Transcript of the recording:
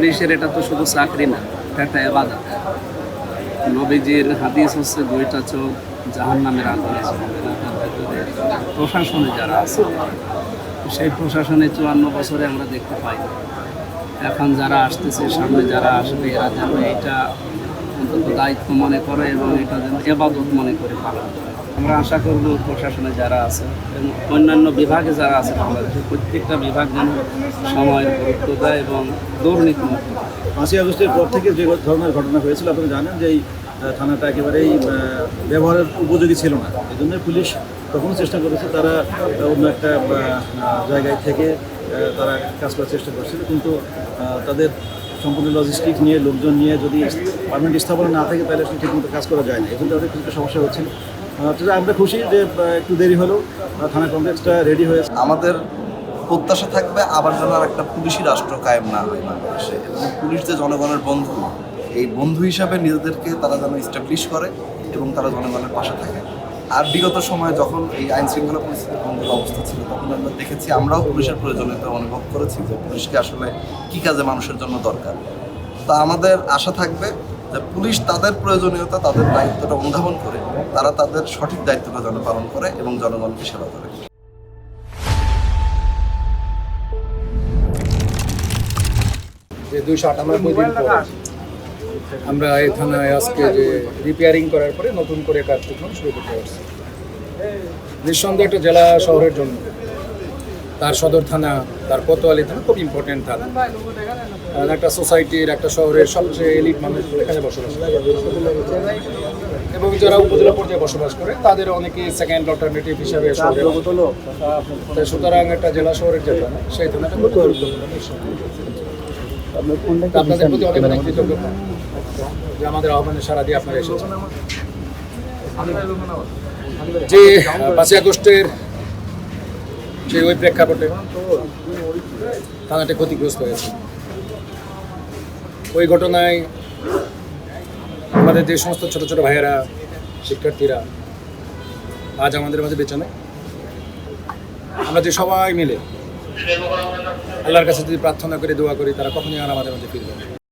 পুলিশের এটা তো শুধু চাকরি না, এটা একটা ইবাদত। নবীজির হাদিস হচ্ছে দুইটা চোখ জাহান্নামের আগুনে জ্বলবে। প্রশাসনে যারা আছে, সেই প্রশাসনে 54 বছরে আমরা দেখতে পাই। এখন যারা আসতেছে, সামনে যারা আসবে, এরা যেন এটা অন্তত দায়িত্ব মনে করে এবং এটা যেন ইবাদত মনে করে পালন করে। আমরা আশা করব প্রশাসনে যারা আছে এবং অন্যান্য বিভাগে যারা আছে বাংলাদেশের প্রত্যেকটা বিভাগ যেন সময়ের গুরুত্ব দেয় এবং দুর্নীতিমুক্ত। 5ই আগস্টের পর থেকে যে ধরনের ঘটনা হয়েছিল আপনি জানেন যে এই থানাটা একেবারেই ব্যবহারের উপযোগী ছিল না। এই জন্য পুলিশ তখনও চেষ্টা করেছে, তারা অন্য একটা জায়গায় থেকে তারা কাজ করার চেষ্টা করছিল, কিন্তু তাদের সম্পূর্ণ লজিস্টিক্স নিয়ে, লোকজন নিয়ে যদি পারমানেন্ট স্থাপনা না থাকে তাহলে আসলে ঠিকমতো কাজ করা যায় না। এই জন্য তাদের কিছুটা সমস্যা হচ্ছিল। আমরা খুশি যে একটু দেরি হলেও থানা কমপ্লেক্সটা রেডি হয়েছে। আমাদের প্রত্যাশা থাকবে আবার যেন আর একটা পুলিশি রাষ্ট্র কায়েম না হয় বাংলাদেশে, এবং পুলিশ যে জনগণের বন্ধু, এই বন্ধু হিসাবে নিজেদেরকে তারা যেন এস্টাবলিশ করে এবং তারা জনগণের পাশে থাকে। আর বিগত সময়ে যখন এই আইন শৃঙ্খলা পরিস্থিতি বন্ধের অবস্থা ছিল, তখন আমরা দেখেছি, আমরাও পুলিশের প্রয়োজনীয়তা অনুভব করেছি যে পুলিশকে আসলে কী কাজে মানুষের জন্য দরকার। তা আমাদের আশা থাকবে যে পুলিশ তাদের প্রয়োজনীয়তা, তাদের দায়িত্বটা অনুধাবন করে তারা তাদের সঠিক দায়িত্বটা যেন পালন করে এবং জনগণকে সেবা করে। যে 298 দিন পর আমরা এই থানায় আজকে যে রিপেয়ারিং করার পরে নতুন করে কার্যক্রম শুরু করতে পারছি। নিঃসন্দেহে একটা জেলা শহরের জন্য তার সদর থানা, তার কোতোয়ালি থানা খুব ইম্পর্টেন্ট থানা। কারণ একটা সোসাইটির, একটা শহরের সবচেয়ে এলিট মানুষগুলো এখানে বসবাস করে এবং যারা উপজেলা পর্যায়ে বসবাস করে তাদের অনেকেই সেকেন্ড অল্টারনেটিভ হিসাবে শহরে। সুতরাং একটা জেলা শহরের যে থানা, সেই থানাটা খুব গুরুত্বপূর্ণ। আপনাদের প্রতি অনেক অনেক কৃতজ্ঞতা যে আমাদের আহ্বানে সাড়া দিয়ে আপনারা এসেছেন। যে 5ই আগস্টের যে ওই প্রেক্ষাপটে থানাটি ক্ষতিগ্রস্ত হয়েছে, ওই ঘটনায় আমাদের যে সমস্ত ছোট ছোট ভাইয়েরা, শিক্ষার্থীরা আজ আমাদের মাঝে বেঁচে নেই, আমরা যে সবাই মিলে আল্লাহর কাছে যদি প্রার্থনা করে, দোয়া করি, তারা কখনই আর আমাদের মাঝে ফিরবে না।